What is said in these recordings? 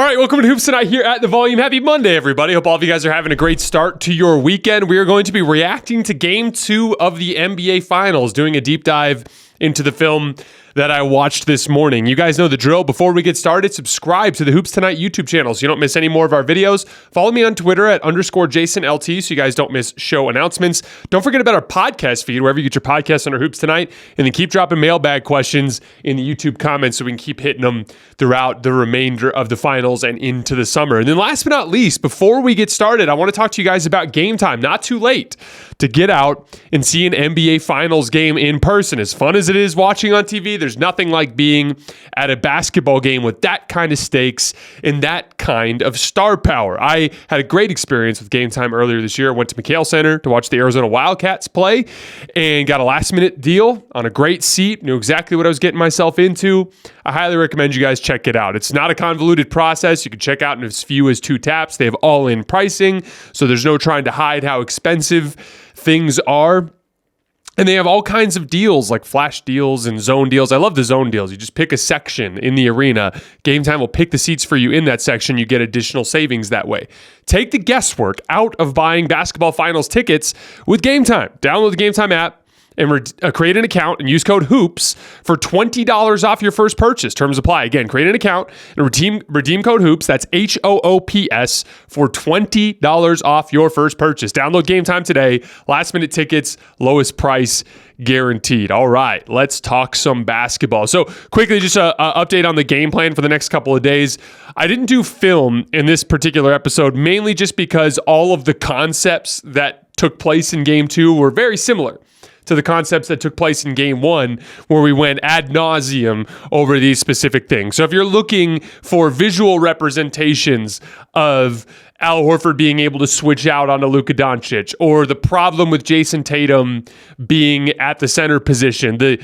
right, welcome to Hoops Tonight here at The Volume. Happy Monday, everybody. Hope all of you guys are having a great start to your weekend. We are going to be reacting to Game 2 of the NBA Finals, doing a deep dive into the film that I watched this morning. You guys know the drill. Before we get started, subscribe to the Hoops Tonight YouTube channel so you don't miss any more of our videos. Follow me on Twitter at _JasonLT so you guys don't miss show announcements. Don't forget about our podcast feed, wherever you get your podcasts under Hoops Tonight. And then keep dropping mailbag questions in the YouTube comments so we can keep hitting them throughout the remainder of the finals and into the summer. And then last but not least, before we get started, I want to talk to you guys about Game Time. Not too late to get out and see an NBA Finals game in person. As fun as it is watching on TV, there's nothing like being at a basketball game with that kind of stakes and that kind of star power. I had a great experience with Game Time earlier this year. I went to McHale Center to watch the Arizona Wildcats play and got a last-minute deal on a great seat. Knew exactly what I was getting myself into. I highly recommend you guys check it out. It's not a convoluted process. You can check out in as few as 2 taps. They have all-in pricing, so there's no trying to hide how expensive things are. And they have all kinds of deals like flash deals and zone deals. I love the zone deals. You just pick a section in the arena. Game Time will pick the seats for you in that section. You get additional savings that way. Take the guesswork out of buying basketball finals tickets with Game Time. Download the Game Time app and create an account and use code HOOPS for $20 off your first purchase. Terms apply. Again, create an account and redeem code HOOPS. That's HOOPS for $20 off your first purchase. Download Game Time today. Last minute tickets, lowest price guaranteed. All right, let's talk some basketball. So quickly, just an update on the game plan for the next couple of days. I didn't do film in this particular episode, mainly just because all of the concepts that took place in Game 2 were very similar to the concepts that took place in Game 1, where we went ad nauseum over these specific things. So if you're looking for visual representations of Al Horford being able to switch out onto Luka Doncic, or the problem with Jayson Tatum being at the center position, the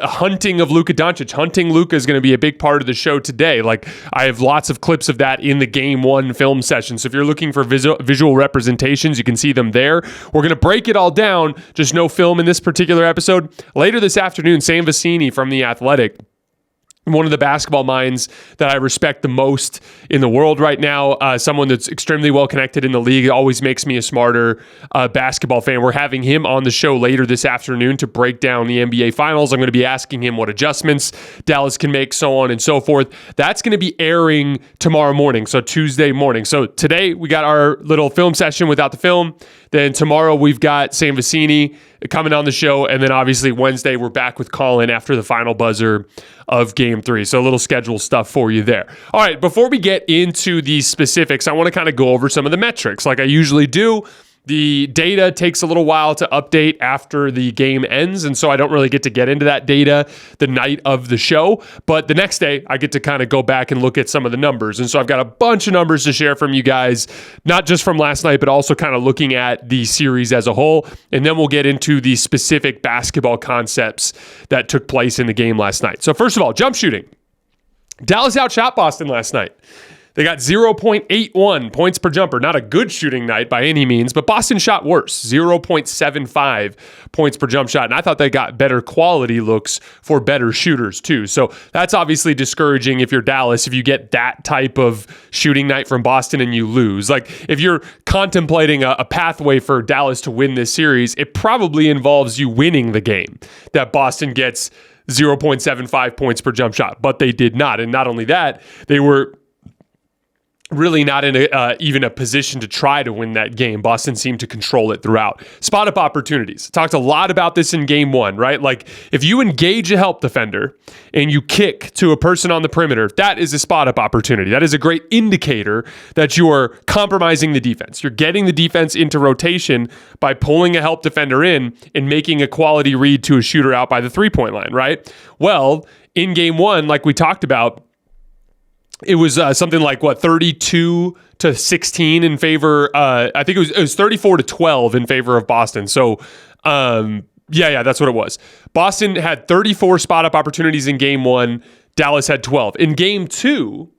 hunting of Luka Doncic, hunting Luka is going to be a big part of the show today. Like, I have lots of clips of that in the Game 1 film session. So if you're looking for visual representations, you can see them there. We're going to break it all down, just no film in this particular episode. Later this afternoon, Sam Vecenie from The Athletic, one of the basketball minds that I respect the most in the world right now, someone that's extremely well connected in the league, always makes me a smarter basketball fan. We're having him on the show later this afternoon to break down the NBA Finals. I'm going to be asking him what adjustments Dallas can make, so on and so forth. That's going to be airing tomorrow morning, so Tuesday morning. So today we got our little film session without the film. Then tomorrow we've got Sam Vecenie coming on the show. And then obviously Wednesday we're back with Colin after the final buzzer of Game 3. So a little schedule stuff for you there. All right, before we get into the specifics, I want to kind of go over some of the metrics like I usually do. The data takes a little while to update after the game ends, and so I don't really get to get into that data the night of the show. But the next day, I get to kind of go back and look at some of the numbers. And so I've got a bunch of numbers to share from you guys, not just from last night, but also kind of looking at the series as a whole. And then we'll get into the specific basketball concepts that took place in the game last night. So first of all, jump shooting. Dallas outshot Boston last night. They got 0.81 points per jumper. Not a good shooting night by any means, but Boston shot worse, 0.75 points per jump shot. And I thought they got better quality looks for better shooters too. So that's obviously discouraging if you're Dallas, if you get that type of shooting night from Boston and you lose. Like, if you're contemplating a pathway for Dallas to win this series, it probably involves you winning the game that Boston gets 0.75 points per jump shot, but they did not. And not only that, they were really not in even a position to try to win that game. Boston seemed to control it throughout. Spot up opportunities. Talked a lot about this in Game 1, right? Like, if you engage a help defender and you kick to a person on the perimeter, that is a spot up opportunity. That is a great indicator that you are compromising the defense. You're getting the defense into rotation by pulling a help defender in and making a quality read to a shooter out by the three-point line, right? Well, in Game 1, like we talked about, it was something like 32-16 in favor. I think it was 34-12 in favor of Boston. So, yeah, that's what it was. Boston had 34 spot up opportunities in Game 1. Dallas had 12. In Game 2,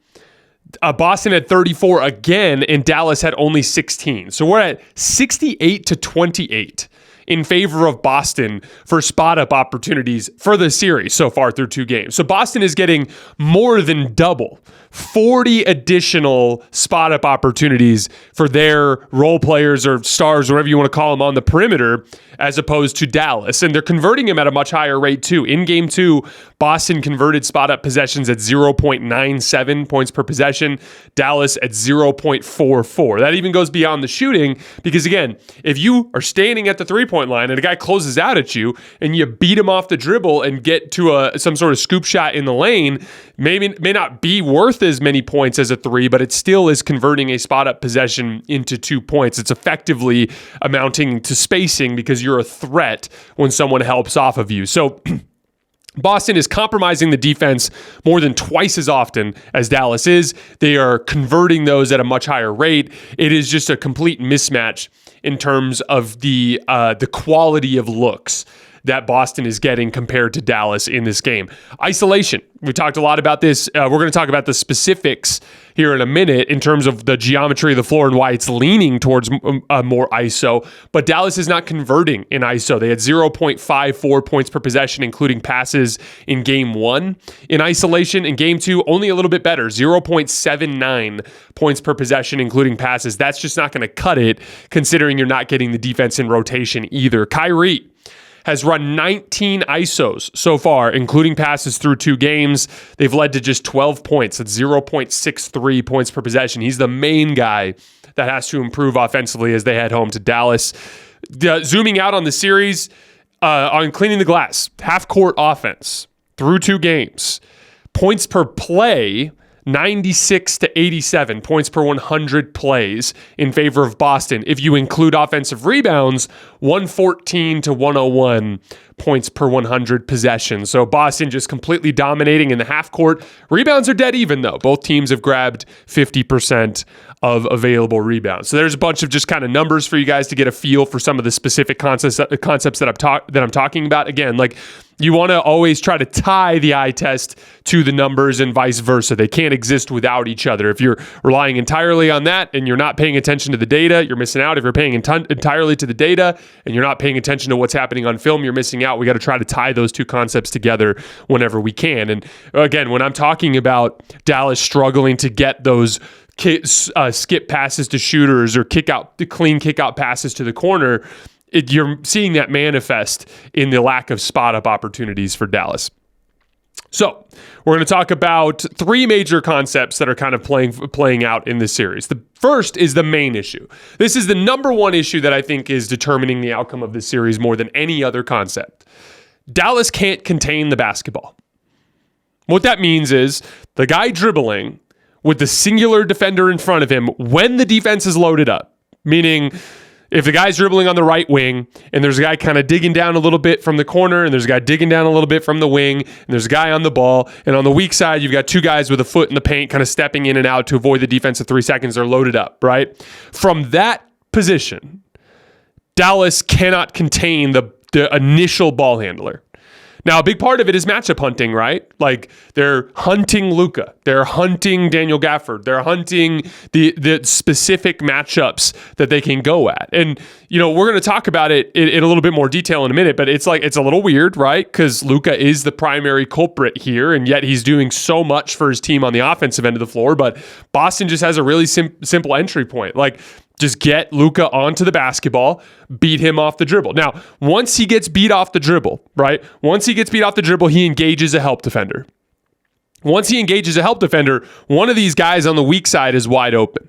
Boston had 34 again, and Dallas had only 16. So we're at 68-28 in favor of Boston for spot-up opportunities for the series so far through 2 games. So Boston is getting more than double, 40 additional spot-up opportunities for their role players or stars, whatever you want to call them, on the perimeter, as opposed to Dallas. And they're converting them at a much higher rate, too. In Game 2, Boston converted spot-up possessions at 0.97 points per possession, Dallas at 0.44. That even goes beyond the shooting because, again, if you are standing at the three-point line and a guy closes out at you and you beat him off the dribble and get to some sort of scoop shot in the lane, may not be worth as many points as a 3, but it still is converting a spot-up possession into 2 points. It's effectively amounting to spacing because you're a threat when someone helps off of you. So Boston is compromising the defense more than twice as often as Dallas is. They are converting those at a much higher rate. It is just a complete mismatch in terms of the quality of looks that Boston is getting compared to Dallas in this game. Isolation. We talked a lot about this. We're going to talk about the specifics here in a minute in terms of the geometry of the floor and why it's leaning towards more ISO. But Dallas is not converting in ISO. They had 0.54 points per possession, including passes in Game 1. In isolation, in Game 2, only a little bit better, 0.79 points per possession, including passes. That's just not going to cut it, considering you're not getting the defense in rotation either. Kyrie has run 19 ISOs so far, including passes through 2 games. They've led to just 12 points. That's 0.63 points per possession. He's the main guy that has to improve offensively as they head home to Dallas. Zooming out on the series, on cleaning the glass, half-court offense through 2 games. Points per play, 96 to 87 points per 100 plays in favor of Boston. If you include offensive rebounds, 114 to 101 points per 100 possessions. So Boston just completely dominating in the half court. Rebounds are dead even though. Both teams have grabbed 50% of available rebounds. So there's a bunch of just kind of numbers for you guys to get a feel for some of the specific concepts that I'm talking about. Again, like, you want to always try to tie the eye test to the numbers and vice versa. They can't exist without each other. If you're relying entirely on that and you're not paying attention to the data, you're missing out. If you're paying entirely to the data and you're not paying attention to what's happening on film, you're missing out. We got to try to tie those two concepts together whenever we can. And again, when I'm talking about Dallas struggling to get those skip passes to shooters or clean kick out passes to the corner, you're seeing that manifest in the lack of spot-up opportunities for Dallas. So we're going to talk about 3 major concepts that are kind of playing out in this series. The first is the main issue. This is the number one issue that I think is determining the outcome of this series more than any other concept. Dallas can't contain the basketball. What that means is the guy dribbling with the singular defender in front of him when the defense is loaded up, meaning if the guy's dribbling on the right wing and there's a guy kind of digging down a little bit from the corner and there's a guy digging down a little bit from the wing and there's a guy on the ball, and on the weak side, you've got 2 guys with a foot in the paint kind of stepping in and out to avoid the defensive 3 seconds. They're loaded up, right? From that position, Dallas cannot contain the initial ball handler. Now, a big part of it is matchup hunting, right? Like, they're hunting Luka. They're hunting Daniel Gafford. They're hunting the specific matchups that they can go at. And, you know, we're going to talk about it in a little bit more detail in a minute, but it's a little weird, right? Because Luka is the primary culprit here, and yet he's doing so much for his team on the offensive end of the floor. But Boston just has a really simple entry point. Like, just get Luka onto the basketball, beat him off the dribble. Now, once he gets beat off the dribble, right? Once he gets beat off the dribble, he engages a help defender. Once he engages a help defender, one of these guys on the weak side is wide open.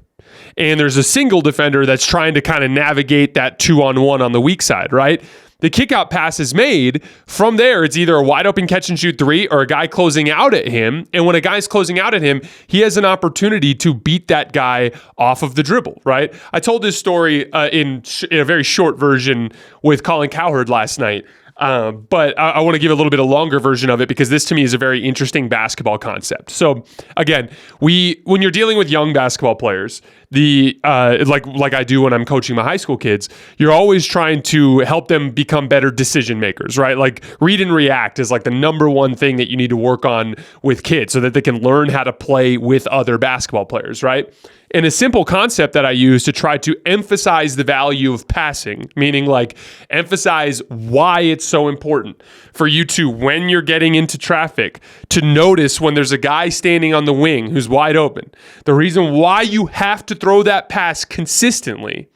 And there's a single defender that's trying to kind of navigate that 2-on-1 on the weak side, right? The kickout pass is made. From there, it's either a wide open catch and shoot 3 or a guy closing out at him. And when a guy's closing out at him, he has an opportunity to beat that guy off of the dribble, right? I told this story in a very short version with Colin Cowherd last night. But I want to give a little bit of longer version of it because this to me is a very interesting basketball concept. So again, when you're dealing with young basketball players, like I do when I'm coaching my high school kids, you're always trying to help them become better decision makers, right? Like read and react is like the number one thing that you need to work on with kids so that they can learn how to play with other basketball players, right? And a simple concept that I use to try to emphasize the value of passing, meaning like emphasize why it's so important for you to, when you're getting into traffic, to notice when there's a guy standing on the wing who's wide open. The reason why you have to throw that pass consistently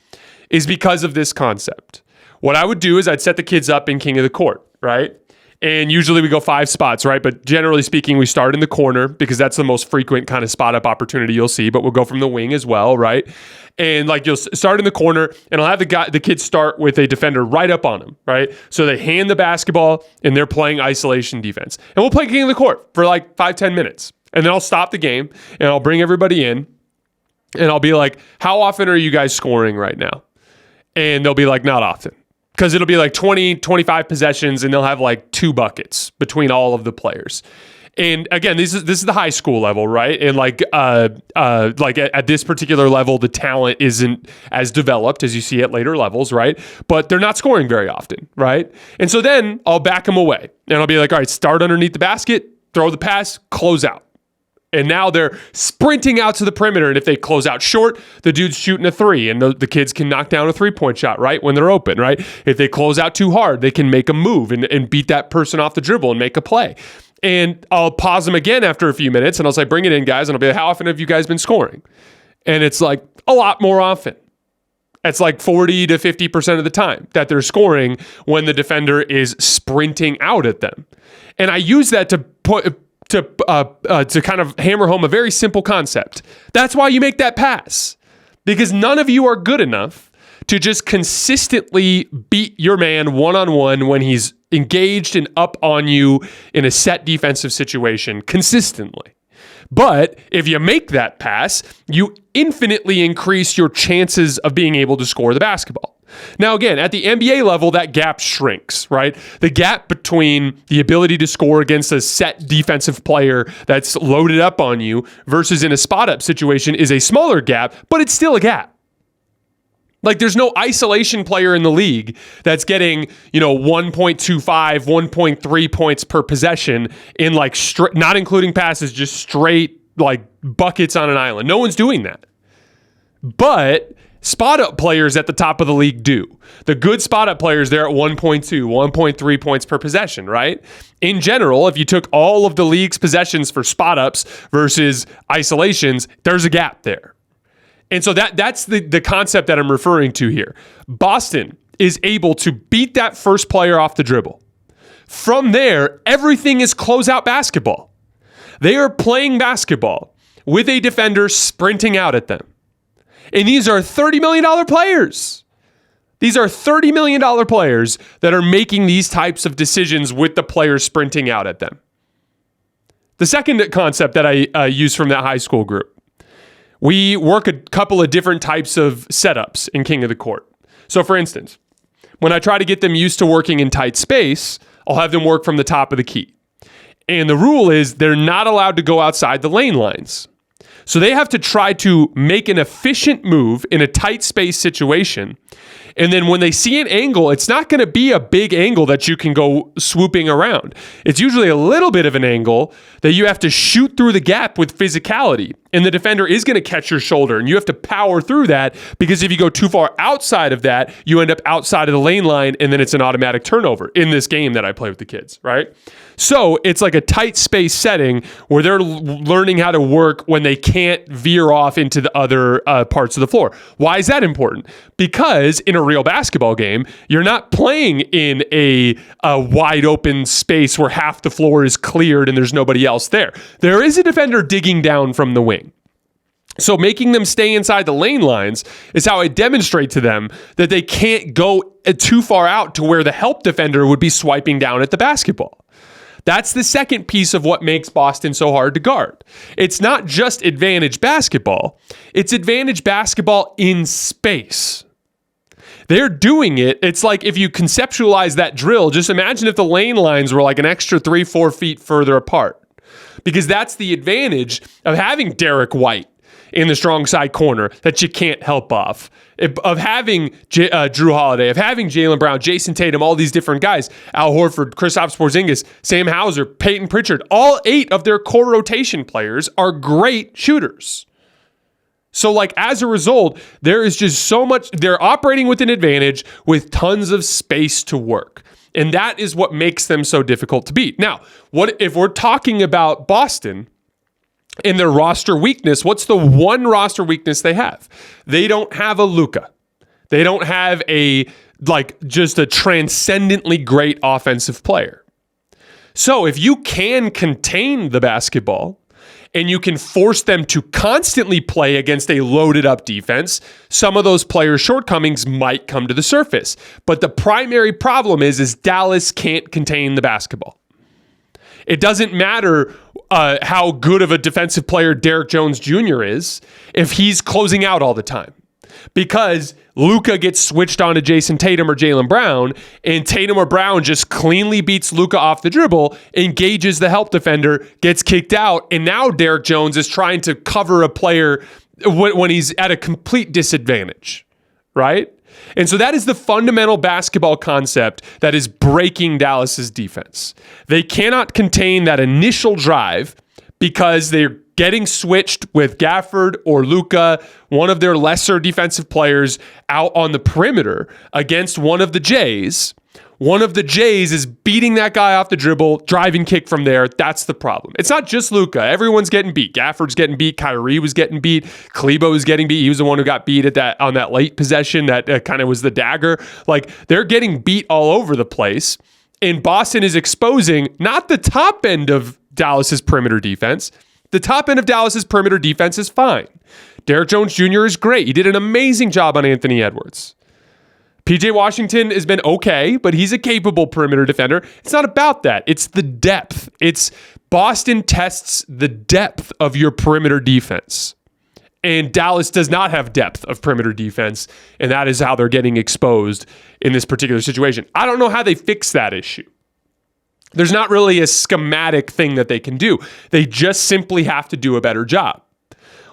is because of this concept. What I would do is I'd set the kids up in king of the court, right? And usually we go 5 spots, right? But generally speaking, we start in the corner because that's the most frequent kind of spot up opportunity you'll see, but we'll go from the wing as well, right? And like you'll start in the corner and I'll have the kids start with a defender right up on them, right? So they hand the basketball and they're playing isolation defense. And we'll play king of the court for like 5-10 minutes. And then I'll stop the game and I'll bring everybody in and I'll be like, how often are you guys scoring right now? And they'll be like, not often. Because it'll be like 20, 25 possessions and they'll have like 2 buckets between all of the players. And again, this is the high school level, right? And like at this particular level, the talent isn't as developed as you see at later levels, right? But they're not scoring very often, right? And so then I'll back them away and I'll be like, all right, start underneath the basket, throw the pass, close out. And now they're sprinting out to the perimeter. And if they close out short, the dude's shooting a 3. And the kids can knock down a 3-point shot, right? When they're open, right? If they close out too hard, they can make a move and beat that person off the dribble and make a play. And I'll pause them again after a few minutes. And I'll say, bring it in, guys. And I'll be like, how often have you guys been scoring? And it's like a lot more often. It's like 40 to 50% of the time that they're scoring when the defender is sprinting out at them. And I use that to kind of hammer home a very simple concept. That's why you make that pass. Because none of you are good enough to just consistently beat your man one-on-one when he's engaged and up on you in a set defensive situation consistently. But if you make that pass, you infinitely increase your chances of being able to score the basketball. Now, again, at the NBA level, that gap shrinks, right? The gap between the ability to score against a set defensive player that's loaded up on you versus in a spot-up situation is a smaller gap, but it's still a gap. Like, there's no isolation player in the league that's getting, 1.25, 1.3 points per possession in like, not including passes, just straight like buckets on an island. No one's doing that. But spot-up players at the top of the league do. The good spot-up players, they're at 1.2, 1.3 points per possession, right? In general, if you took all of the league's possessions for spot-ups versus isolations, there's a gap there. And so that's the concept that I'm referring to here. Boston is able to beat that first player off the dribble. From there, everything is closeout basketball. They are playing basketball with a defender sprinting out at them. And these are $30 million players. These are $30 million players that are making these types of decisions with the players sprinting out at them. The second concept that I use from that high school group, we work a couple of different types of setups in King of the Court. So for instance, when I try to get them used to working in tight space, I'll have them work from the top of the key. And the rule is they're not allowed to go outside the lane lines. So they have to try to make an efficient move in a tight space situation. And then when they see an angle, it's not going to be a big angle that you can go swooping around. It's usually a little bit of an angle that you have to shoot through the gap with physicality. And the defender is going to catch your shoulder, and you have to power through that, because if you go too far outside of that, you end up outside of the lane line, and then it's an automatic turnover in this game that I play with the kids, right? So it's like a tight space setting where they're learning how to work when they can't veer off into the other parts of the floor. Why is that important? Because in a real basketball game, you're not playing in a wide open space where half the floor is cleared and there's nobody else there. There is a defender digging down from the wing. So making them stay inside the lane lines is how I demonstrate to them that they can't go too far out to where the help defender would be swiping down at the basketball. That's the second piece of what makes Boston so hard to guard. It's not just advantage basketball. It's advantage basketball in space. They're doing it. It's like if you conceptualize that drill, just imagine if the lane lines were like an extra 3-4 feet further apart. Because that's the advantage of having Derek White in the strong side corner that you can't help off. Of having Drew Holiday, of having Jaylen Brown, Jayson Tatum, all these different guys, Al Horford, Kristaps Porzingis, Sam Hauser, Peyton Pritchard, all 8 of their core rotation players are great shooters. So like as a result, there is just so much, they're operating with an advantage with tons of space to work. And that is what makes them so difficult to beat. Now, what if we're talking about Boston in their roster weakness? What's the one roster weakness they have? They don't have a Luka. They don't have just a transcendently great offensive player. So if you can contain the basketball and you can force them to constantly play against a loaded up defense, some of those players' shortcomings might come to the surface. But the primary problem is Dallas can't contain the basketball. It doesn't matter how good of a defensive player Derrick Jones Jr. is if he's closing out all the time. Because Luka gets switched on to Jayson Tatum or Jaylen Brown, and Tatum or Brown just cleanly beats Luka off the dribble, engages the help defender, gets kicked out, and now Derrick Jones is trying to cover a player when he's at a complete disadvantage, right? And so that is the fundamental basketball concept that is breaking Dallas's defense. They cannot contain that initial drive because they're getting switched with Gafford or Luka, one of their lesser defensive players, out on the perimeter against one of the Jays. One of the Jays is beating that guy off the dribble, driving kick from there. That's the problem. It's not just Luka. Everyone's getting beat. Gafford's getting beat. Kyrie was getting beat. Klebo was getting beat. He was the one who got beat on that late possession that kind of was the dagger. Like, they're getting beat all over the place. And Boston is exposing not the top end of Dallas's perimeter defense. The top end of Dallas's perimeter defense is fine. Derrick Jones Jr. is great. He did an amazing job on Anthony Edwards. PJ Washington has been okay, but he's a capable perimeter defender. It's not about that. It's the depth. It's Boston tests the depth of your perimeter defense. And Dallas does not have depth of perimeter defense, and that is how they're getting exposed in this particular situation. I don't know how they fix that issue. There's not really a schematic thing that they can do. They just simply have to do a better job.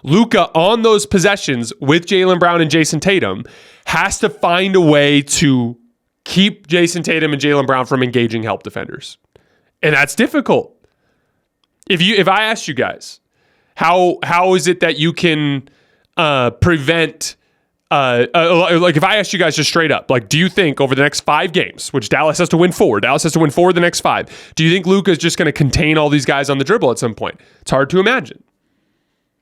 Luka, on those possessions with Jaylen Brown and Jayson Tatum, has to find a way to keep Jayson Tatum and Jaylen Brown from engaging help defenders. And that's difficult. If I asked you guys, how is it that you can prevent... like if I asked you guys just straight up, like, do you think over the next 5 games, which Dallas has to win 4, Dallas has to win 4 of the next 5, do you think Luka is just going to contain all these guys on the dribble at some point? It's hard to imagine.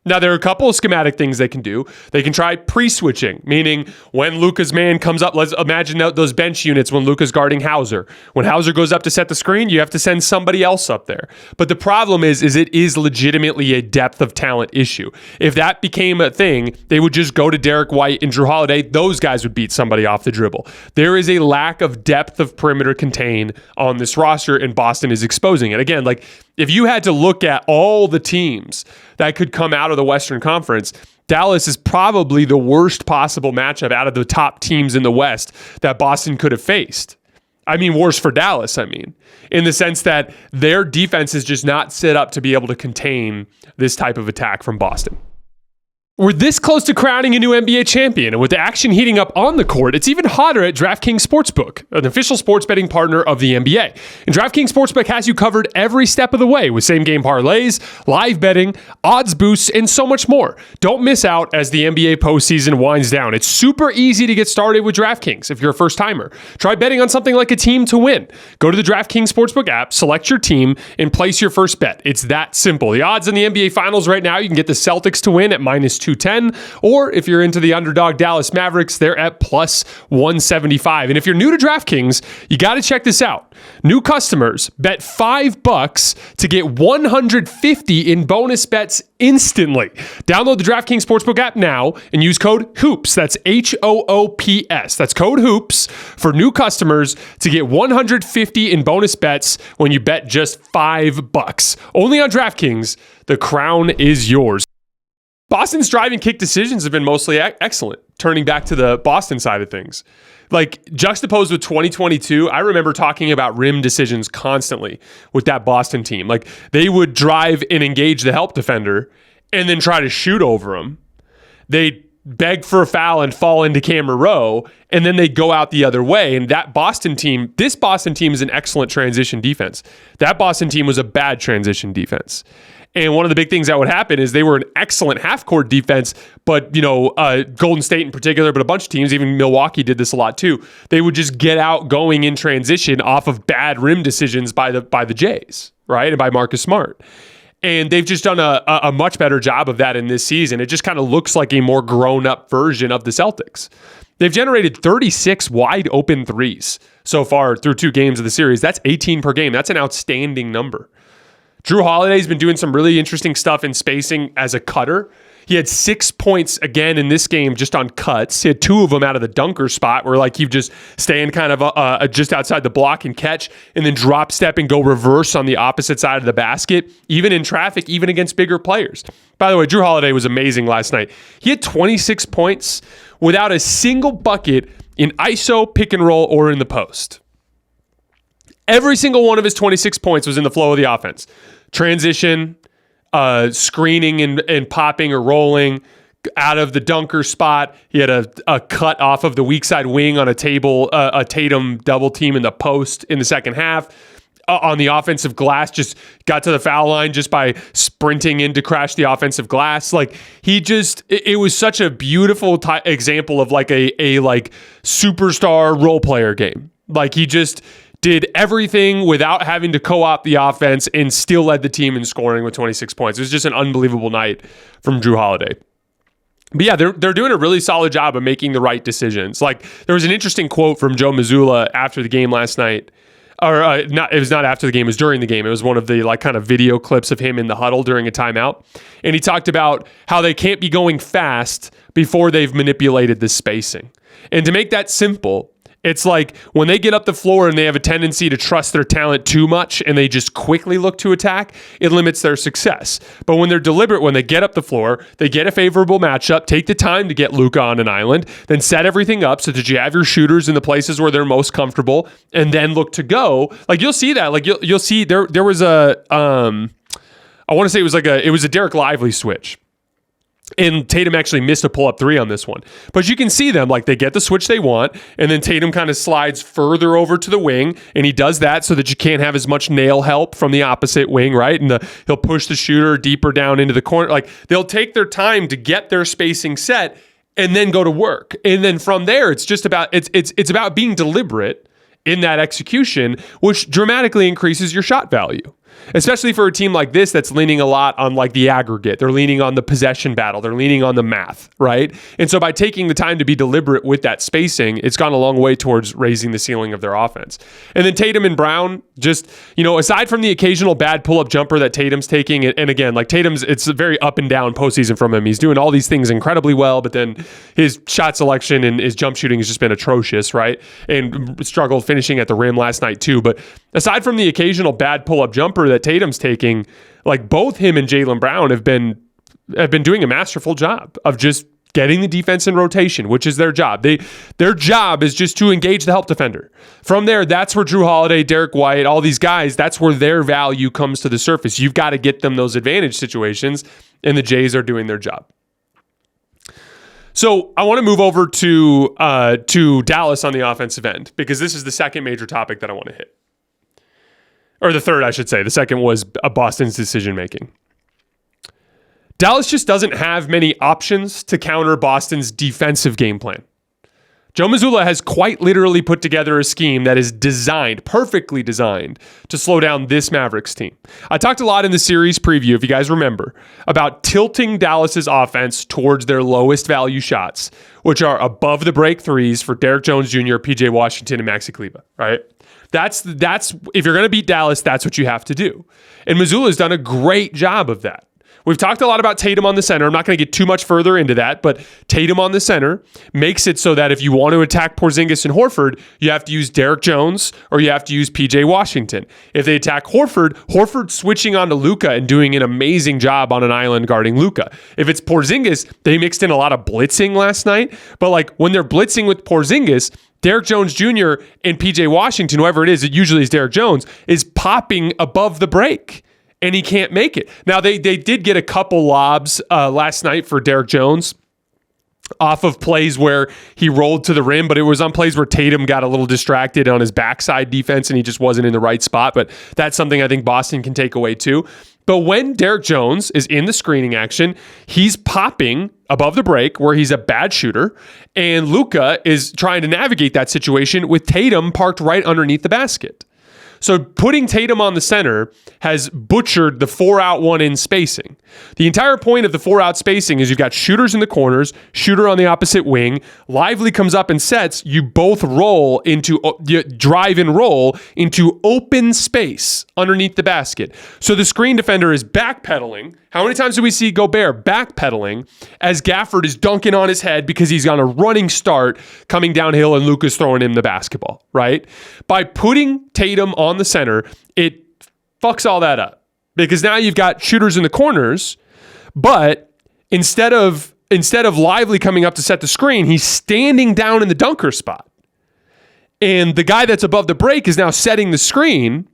Now, there are a couple of schematic things they can do. They can try pre-switching, meaning when Luka's man comes up, let's imagine those bench units when Luka's guarding Hauser. When Hauser goes up to set the screen, you have to send somebody else up there. But the problem is it is legitimately a depth of talent issue. If that became a thing, they would just go to Derek White and Drew Holiday. Those guys would beat somebody off the dribble. There is a lack of depth of perimeter contain on this roster, and Boston is exposing it. Again, like, if you had to look at all the teams that could come out of the Western Conference, Dallas is probably the worst possible matchup out of the top teams in the West that Boston could have faced. I mean, worse for Dallas, in the sense that their defense is just not set up to be able to contain this type of attack from Boston. We're this close to crowning a new NBA champion, and with the action heating up on the court, it's even hotter at DraftKings Sportsbook, an official sports betting partner of the NBA. And DraftKings Sportsbook has you covered every step of the way with same-game parlays, live betting, odds boosts, and so much more. Don't miss out as the NBA postseason winds down. It's super easy to get started with DraftKings if you're a first-timer. Try betting on something like a team to win. Go to the DraftKings Sportsbook app, select your team, and place your first bet. It's that simple. The odds in the NBA Finals right now, you can get the Celtics to win at -210, or if you're into the underdog Dallas Mavericks, they're at +175. And if you're new to DraftKings, you got to check this out. New customers bet $5 to get $150 in bonus bets instantly. Download the DraftKings Sportsbook app now and use code HOOPS. That's HOOPS. That's code HOOPS for new customers to get $150 in bonus bets when you bet just $5. Only on DraftKings. The crown is yours. Boston's drive and kick decisions have been mostly excellent, turning back to the Boston side of things. Like, juxtaposed with 2022, I remember talking about rim decisions constantly with that Boston team. Like, they would drive and engage the help defender, and then try to shoot over him. They beg for a foul and fall into camera row, and then they go out the other way. And this Boston team is an excellent transition defense. That Boston team was a bad transition defense. And one of the big things that would happen is they were an excellent half-court defense, but, Golden State in particular, but a bunch of teams, even Milwaukee did this a lot too. They would just get out going in transition off of bad rim decisions by the Jays, right? And by Marcus Smart. And they've just done a much better job of that in this season. It just kind of looks like a more grown-up version of the Celtics. They've generated 36 wide-open threes so far through 2 games of the series. That's 18 per game. That's an outstanding number. Drew Holiday's been doing some really interesting stuff in spacing as a cutter. He had 6 points again in this game just on cuts. He had 2 of them out of the dunker spot where like he just staying kind of just outside the block and catch and then drop step and go reverse on the opposite side of the basket, even in traffic, even against bigger players. By the way, Drew Holiday was amazing last night. He had 26 points without a single bucket in ISO, pick and roll, or in the post. Every single one of his 26 points was in the flow of the offense. Transition, screening and popping or rolling out of the dunker spot. He had a cut off of the weak side wing on a Tatum double team in the post in the second half. On the offensive glass, just got to the foul line just by sprinting in to crash the offensive glass. Like it was such a beautiful example of like a superstar role player game. Like he just did everything without having to co-opt the offense and still led the team in scoring with 26 points. It was just an unbelievable night from Drew Holiday. But yeah, they're doing a really solid job of making the right decisions. Like there was an interesting quote from Joe Mazzulla after the game last night. It was not after the game, it was during the game. It was one of the like kind of video clips of him in the huddle during a timeout. And he talked about how they can't be going fast before they've manipulated the spacing. And to make that simple, it's like when they get up the floor and they have a tendency to trust their talent too much and they just quickly look to attack, it limits their success. But when they're deliberate, when they get up the floor, they get a favorable matchup, take the time to get Luka on an island, then set everything up so that you have your shooters in the places where they're most comfortable and then look to go. Like you'll see that. Like you'll see there was I want to say it was a Derek Lively switch. And Tatum actually missed a pull-up 3 on this one. But you can see them, like they get the switch they want, and then Tatum kind of slides further over to the wing, and he does that so that you can't have as much nail help from the opposite wing, right? And he'll push the shooter deeper down into the corner. Like they'll take their time to get their spacing set and then go to work. And then from there, it's just about it's about being deliberate in that execution, which dramatically increases your shot value. Especially for a team like this that's leaning a lot on like the aggregate. They're leaning on the possession battle. They're leaning on the math, right? And so by taking the time to be deliberate with that spacing, it's gone a long way towards raising the ceiling of their offense. And then Tatum and Brown, just, aside from the occasional bad pull-up jumper that Tatum's taking, and again, like it's a very up and down postseason from him. He's doing all these things incredibly well, but then his shot selection and his jump shooting has just been atrocious, right? And struggled finishing at the rim last night too. But aside from the occasional bad pull-up jumper that Tatum's taking, like both him and Jaylen Brown have been doing a masterful job of just getting the defense in rotation, which is their job. Their job is just to engage the help defender. From there, that's where Drew Holiday, Derek White, all these guys, that's where their value comes to the surface. You've got to get them those advantage situations, and the Jays are doing their job. So I want to move over to Dallas on the offensive end, because this is the second major topic that I want to hit. Or the third, I should say. The second was Boston's decision-making. Dallas just doesn't have many options to counter Boston's defensive game plan. Joe Mazzulla has quite literally put together a scheme that is perfectly designed to slow down this Mavericks team. I talked a lot in the series preview, if you guys remember, about tilting Dallas's offense towards their lowest value shots, which are above the break threes for Derek Jones Jr., PJ Washington, and Maxi Kleber, right? That's if you're going to beat Dallas, that's what you have to do. And Mazzulla's done a great job of that. We've talked a lot about Tatum on the center. I'm not going to get too much further into that, but Tatum on the center makes it so that if you want to attack Porzingis and Horford, you have to use Derek Jones or you have to use PJ Washington. If they attack Horford switching onto Luka and doing an amazing job on an island guarding Luka. If it's Porzingis, they mixed in a lot of blitzing last night, but like when they're blitzing with Porzingis, Derek Jones Jr. and PJ Washington, whoever it is usually is Derek Jones, is popping above the break. and he can't make it. Now, they did get a couple lobs last night for Derek Jones off of plays where he rolled to the rim, but it was on plays where Tatum got a little distracted on his backside defense and he just wasn't in the right spot. But that's something I think Boston can take away too. But when Derek Jones is in the screening action, he's popping above the break where he's a bad shooter, and Luka is trying to navigate that situation with Tatum parked right underneath the basket. So putting Tatum on the center has butchered the 4-out, 1-in spacing. The entire point of the 4-out spacing is you've got shooters in the corners, shooter on the opposite wing, Lively comes up and sets, you both roll into, you drive and roll into open space underneath the basket. So the screen defender is backpedaling. How many times do we see Gobert backpedaling as Gafford is dunking on his head because he's on a running start coming downhill and Luka's throwing him the basketball, right? By putting Tatum on the center, it fucks all that up because now you've got shooters in the corners, but instead of Lively coming up to set the screen, he's standing down in the dunker spot. And the guy that's above the break is now setting the screen.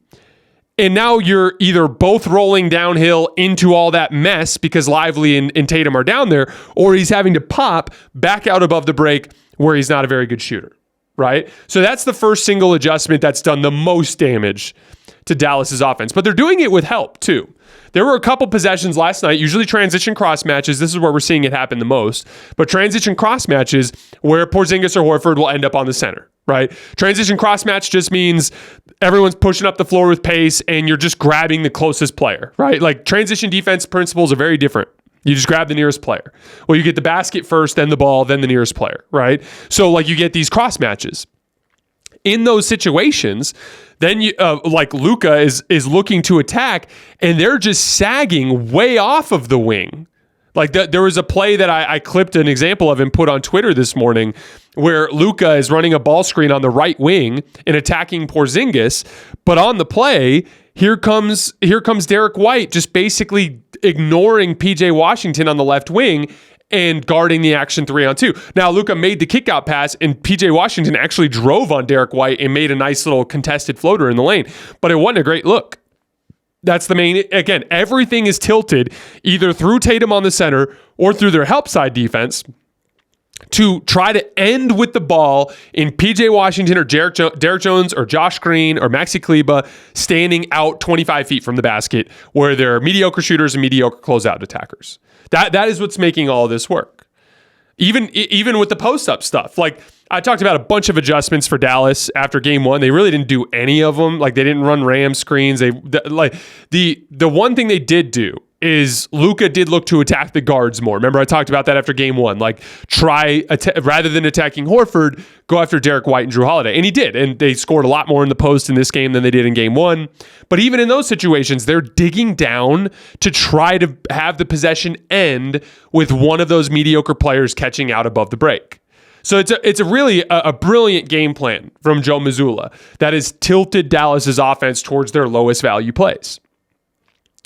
And now you're either both rolling downhill into all that mess because Lively and Tatum are down there, or he's having to pop back out above the break where he's not a very good shooter, right? So that's the first single adjustment that's done the most damage to Dallas's offense. But they're doing it with help too. There were a couple possessions last night, usually transition cross matches. This is where we're seeing it happen the most. But transition cross matches where Porzingis or Horford will end up on the center, right? Transition cross match just means everyone's pushing up the floor with pace and you're just grabbing the closest player, right? Like transition defense principles are very different. You just grab the nearest player. Well, you get the basket first, then the ball, then the nearest player, right? So like you get these cross matches. In those situations, then you like Luka is looking to attack and they're just sagging way off of the wing. Like there was a play that I clipped an example of and put on Twitter this morning where Luka is running a ball screen on the right wing and attacking Porzingis, but on the play, here comes Derek White just basically ignoring PJ Washington on the left wing and guarding the action 3-on-2. Now, Luka made the kickout pass, and PJ Washington actually drove on Derek White and made a nice little contested floater in the lane, but it wasn't a great look. That's the main, again, everything is tilted either through Tatum on the center or through their help side defense to try to end with the ball in PJ Washington or Derek Jones or Josh Green or Maxi Kleba standing out 25 feet from the basket where they're mediocre shooters and mediocre closeout attackers. That is what's making all of this work. Even with the post-up stuff. Like, I talked about a bunch of adjustments for Dallas after game one. They really didn't do any of them. Like, they didn't run Ram screens. The one thing they did do is Luka did look to attack the guards more. Remember, I talked about that after game one. Like, rather than attacking Horford, go after Derek White and Drew Holiday. And he did. And they scored a lot more in the post in this game than they did in game one. But even in those situations, they're digging down to try to have the possession end with one of those mediocre players catching out above the break. So it's a really brilliant game plan from Joe Mazzulla that has tilted Dallas's offense towards their lowest value plays.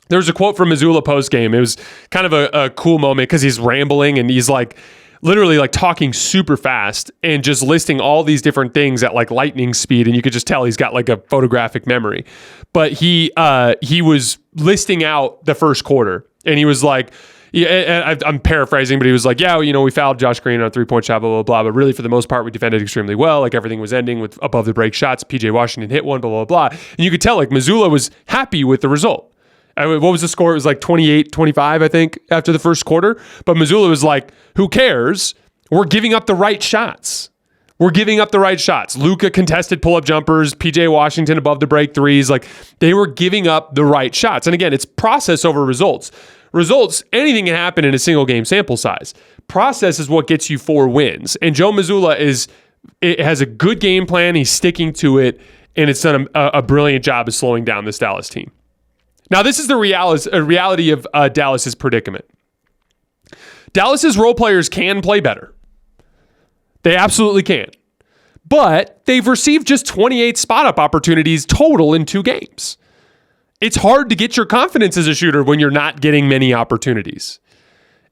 There was a quote from Mazzulla post-game. It was kind of a cool moment because he's rambling and he's like literally like talking super fast and just listing all these different things at like lightning speed, and you could just tell he's got like a photographic memory. But he was listing out the first quarter, and he was like, yeah, I'm paraphrasing, but he was like, yeah, we fouled Josh Green on a 3-point shot, blah, blah, blah. But really, for the most part, we defended extremely well. Like, everything was ending with above the break shots. PJ Washington hit one, blah, blah, blah. And you could tell, like, Mazzulla was happy with the result. I mean, what was the score? It was like 28-25, I think, after the first quarter. But Mazzulla was like, who cares? We're giving up the right shots. Luka contested pull-up jumpers, PJ Washington above the break threes. Like, they were giving up the right shots. And again, it's process over results. Results, anything can happen in a single game sample size. Process is what gets you 4 wins. And Joe Mazzulla has a good game plan. He's sticking to it, and it's done a brilliant job of slowing down this Dallas team. Now, this is the reality of Dallas's predicament. Dallas's role players can play better. They absolutely can. But they've received just 28 spot-up opportunities total in 2 games. It's hard to get your confidence as a shooter when you're not getting many opportunities.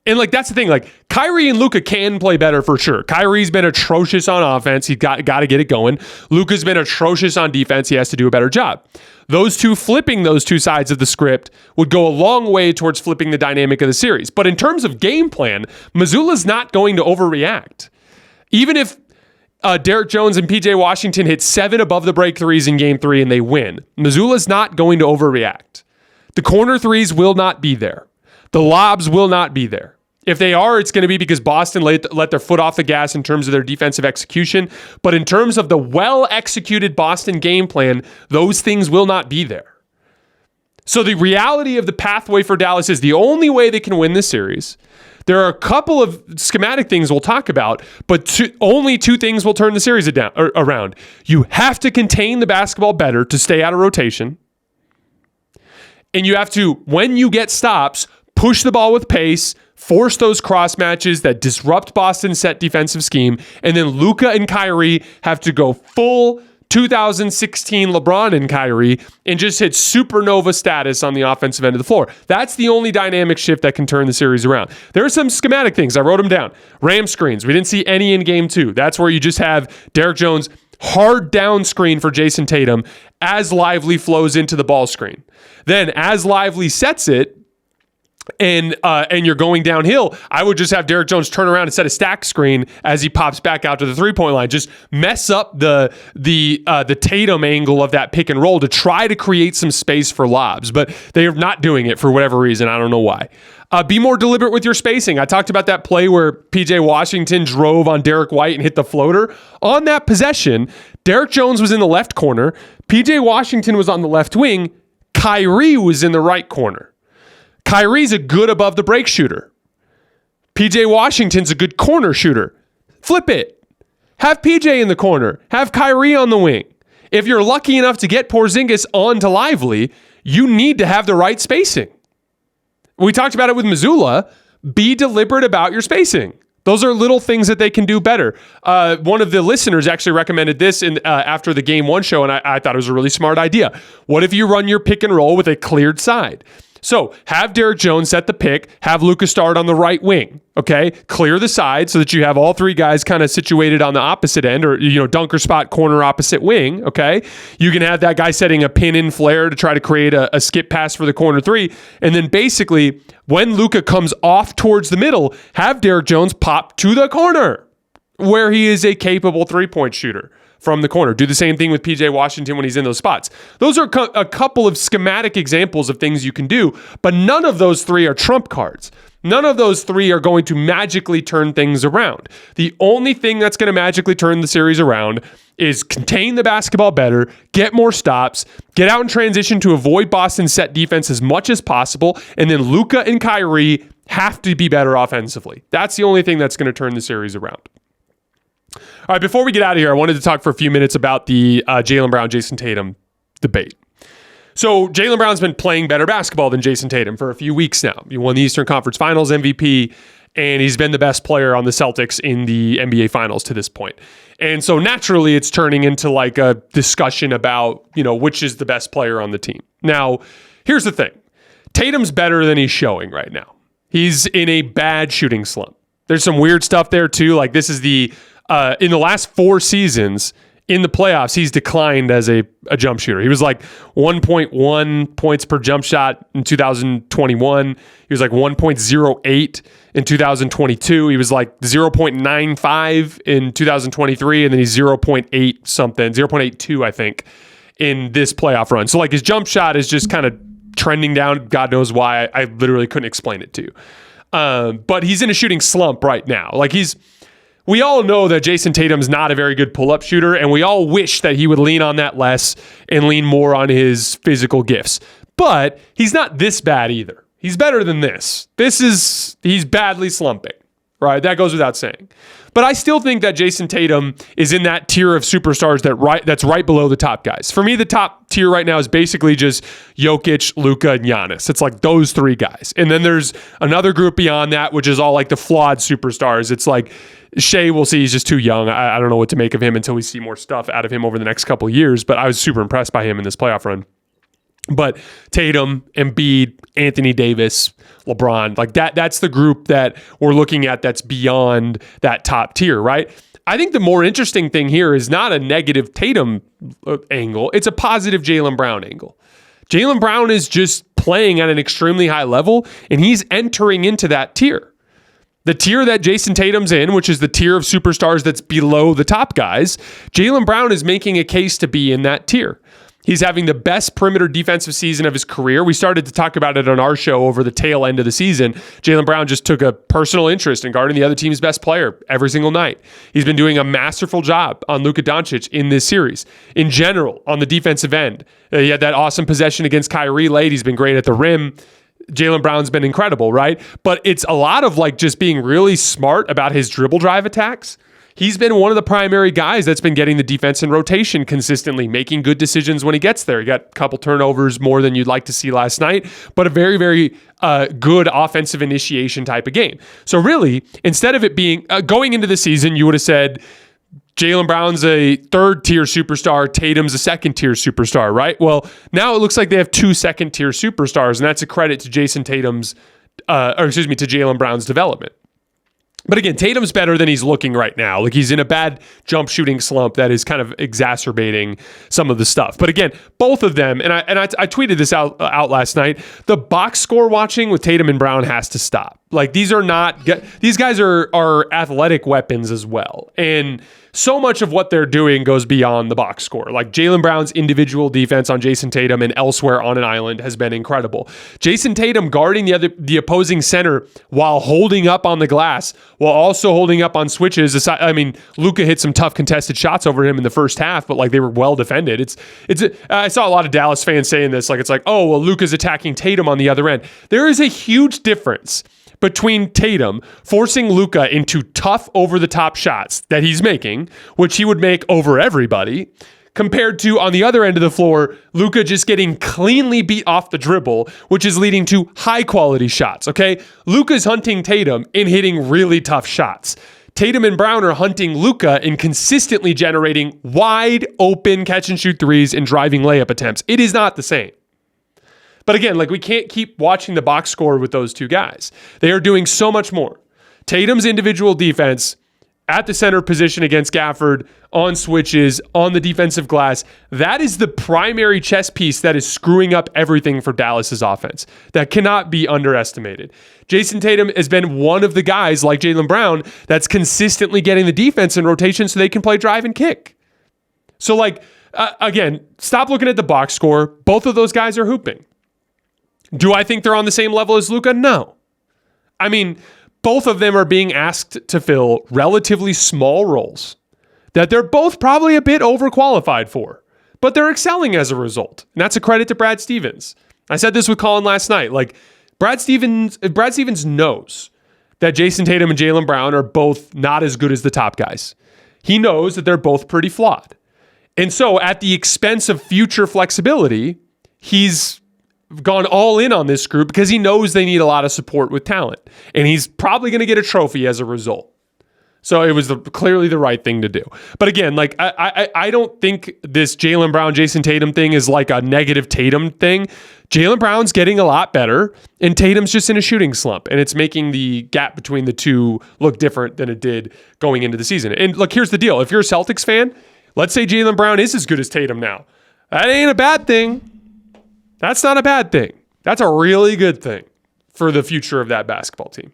And like that's the thing, like Kyrie and Luka can play better for sure. Kyrie's been atrocious on offense. He's got to get it going. Luka's been atrocious on defense. He has to do a better job. Those two flipping those two sides of the script would go a long way towards flipping the dynamic of the series. But in terms of game plan, Missoula's not going to overreact. Even if Derek Jones and PJ Washington hit 7 above the break threes in game 3 and they win, Missoula's not going to overreact. The corner threes will not be there. The lobs will not be there. If they are, it's going to be because Boston let their foot off the gas in terms of their defensive execution. But in terms of the well-executed Boston game plan, those things will not be there. So the reality of the pathway for Dallas is the only way they can win this series. There are a couple of schematic things we'll talk about, but only 2 things will turn the series around. You have to contain the basketball better to stay out of rotation. And you have to, when you get stops, push the ball with pace, force those cross matches that disrupt Boston's set defensive scheme, and then Luka and Kyrie have to go full 2016 LeBron and Kyrie and just hit supernova status on the offensive end of the floor. That's the only dynamic shift that can turn the series around. There are some schematic things. I wrote them down. Ram screens. We didn't see any in game 2. That's where you just have Derek Jones hard down screen for Jayson Tatum as Lively flows into the ball screen. Then as Lively sets it, and you're going downhill, I would just have Derek Jones turn around and set a stack screen as he pops back out to the 3-point line. Just mess up the Tatum angle of that pick and roll to try to create some space for lobs. But they are not doing it for whatever reason. I don't know why. Be more deliberate with your spacing. I talked about that play where PJ Washington drove on Derek White and hit the floater. On that possession, Derek Jones was in the left corner. PJ Washington was on the left wing. Kyrie was in the right corner. Kyrie's a good above the break shooter. PJ Washington's a good corner shooter. Flip it. Have PJ in the corner. Have Kyrie on the wing. If you're lucky enough to get Porzingis onto Lively, you need to have the right spacing. We talked about it with Missoula. Be deliberate about your spacing. Those are little things that they can do better. One of the listeners actually recommended this after the Game 1 show, and I thought it was a really smart idea. What if you run your pick and roll with a cleared side? So have Derek Jones set the pick, have Luka start on the right wing, okay? Clear the side so that you have all 3 guys kind of situated on the opposite end or, dunker spot, corner, opposite wing, okay? You can have that guy setting a pin in flare to try to create a skip pass for the corner 3. And then basically when Luka comes off towards the middle, have Derek Jones pop to the corner where he is a capable 3-point shooter from the corner. Do the same thing with PJ Washington when he's in those spots. Those are a couple of schematic examples of things you can do, but none of those 3 are trump cards. None of those 3 are going to magically turn things around. The only thing that's going to magically turn the series around is contain the basketball better, get more stops, get out in transition to avoid Boston's set defense as much as possible, and then Luka and Kyrie have to be better offensively. That's the only thing that's going to turn the series around. All right, before we get out of here, I wanted to talk for a few minutes about the Jaylen Brown, Jayson Tatum debate. So Jaylen Brown's been playing better basketball than Jayson Tatum for a few weeks now. He won the Eastern Conference Finals MVP, and he's been the best player on the Celtics in the NBA Finals to this point. And so naturally, it's turning into like a discussion about, which is the best player on the team. Now, here's the thing. Tatum's better than he's showing right now. He's in a bad shooting slump. There's some weird stuff there too. Like this is in the last 4 seasons in the playoffs, he's declined as a jump shooter. He was like 1.1 points per jump shot in 2021. He was like 1.08 in 2022. He was like 0.95 in 2023. And then he's 0.82, I think, in this playoff run. So like his jump shot is just kind of trending down. God knows why. I literally couldn't explain it to you. But he's in a shooting slump right now. Like we all know that Jayson Tatum's not a very good pull-up shooter, and we all wish that he would lean on that less and lean more on his physical gifts. But he's not this bad either. He's better than this. He's badly slumping, right? That goes without saying. But I still think that Jayson Tatum is in that tier of superstars that's right below the top guys. For me, the top tier right now is basically just Jokic, Luka, and Giannis. It's like those 3 guys. And then there's another group beyond that, which is all like the flawed superstars. It's like Shea, we'll see, he's just too young. I don't know what to make of him until we see more stuff out of him over the next couple of years, but I was super impressed by him in this playoff run. But Tatum, Embiid, Anthony Davis, LeBron. Like that's the group that we're looking at that's beyond that top tier, right? I think the more interesting thing here is not a negative Tatum angle. It's a positive Jaylen Brown angle. Jaylen Brown is just playing at an extremely high level, and he's entering into that tier. The tier that Jayson Tatum's in, which is the tier of superstars that's below the top guys, Jaylen Brown is making a case to be in that tier. He's having the best perimeter defensive season of his career. We started to talk about it on our show over the tail end of the season. Jaylen Brown just took a personal interest in guarding the other team's best player every single night. He's been doing a masterful job on Luka Doncic in this series. In general, on the defensive end, he had that awesome possession against Kyrie late. He's been great at the rim. Jaylen Brown's been incredible, right? But it's a lot of like just being really smart about his dribble drive attacks. He's been one of the primary guys that's been getting the defense in rotation consistently, making good decisions when he gets there. He got a couple turnovers more than you'd like to see last night, but a very, very good offensive initiation type of game. So really, instead of it being going into the season, you would have said Jaylen Brown's a third-tier superstar, Tatum's a second-tier superstar, right? Well, now it looks like they have two second-tier superstars, and that's a credit to to Jaylen Brown's development. But again, Tatum's better than he's looking right now. Like he's in a bad jump shooting slump that is kind of exacerbating some of the stuff. But again, both of them, and I tweeted this out last night, the box score watching with Tatum and Brown has to stop. Like these guys are athletic weapons as well. And so much of what they're doing goes beyond the box score. Like Jaylen Brown's individual defense on Jayson Tatum and elsewhere on an island has been incredible. Jayson Tatum guarding the opposing center while holding up on the glass, while also holding up on switches. I mean, Luka hit some tough contested shots over him in the first half, but like they were well defended. I saw a lot of Dallas fans saying this, like it's like, oh, well, Luka's attacking Tatum on the other end. There is a huge difference between Tatum forcing Luka into tough over-the-top shots that he's making, which he would make over everybody, compared to, on the other end of the floor, Luka just getting cleanly beat off the dribble, which is leading to high-quality shots, okay? Luka's hunting Tatum and hitting really tough shots. Tatum and Brown are hunting Luka and consistently generating wide-open catch-and-shoot threes and driving layup attempts. It is not the same. But again, like we can't keep watching the box score with those two guys. They are doing so much more. Tatum's individual defense at the center position against Gafford, on switches, on the defensive glass, that is the primary chess piece that is screwing up everything for Dallas's offense. That cannot be underestimated. Jayson Tatum has been one of the guys, like Jaylen Brown, that's consistently getting the defense in rotation so they can play drive and kick. So like, again, stop looking at the box score. Both of those guys are hooping. Do I think they're on the same level as Luka? No. I mean, both of them are being asked to fill relatively small roles that they're both probably a bit overqualified for, but they're excelling as a result. And that's a credit to Brad Stevens. I said this with Colin last night. Like, Brad Stevens knows that Jayson Tatum and Jaylen Brown are both not as good as the top guys. He knows that they're both pretty flawed. And so at the expense of future flexibility, he's gone all in on this group because he knows they need a lot of support with talent. And he's probably going to get a trophy as a result. So it was clearly the right thing to do. But again, like I don't think this Jaylen Brown, Jayson Tatum thing is like a negative Tatum thing. Jaylen Brown's getting a lot better, and Tatum's just in a shooting slump. And it's making the gap between the two look different than it did going into the season. And look, here's the deal. If you're a Celtics fan, let's say Jaylen Brown is as good as Tatum now. That ain't a bad thing. That's not a bad thing. That's a really good thing for the future of that basketball team.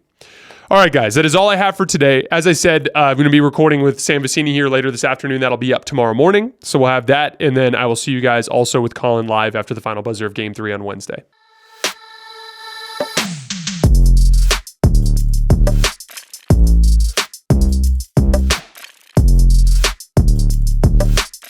All right, guys, that is all I have for today. As I said, I'm going to be recording with Sam Vecini here later this afternoon. That'll be up tomorrow morning. So we'll have that. And then I will see you guys also with Colin live after the final buzzer of Game 3 on Wednesday.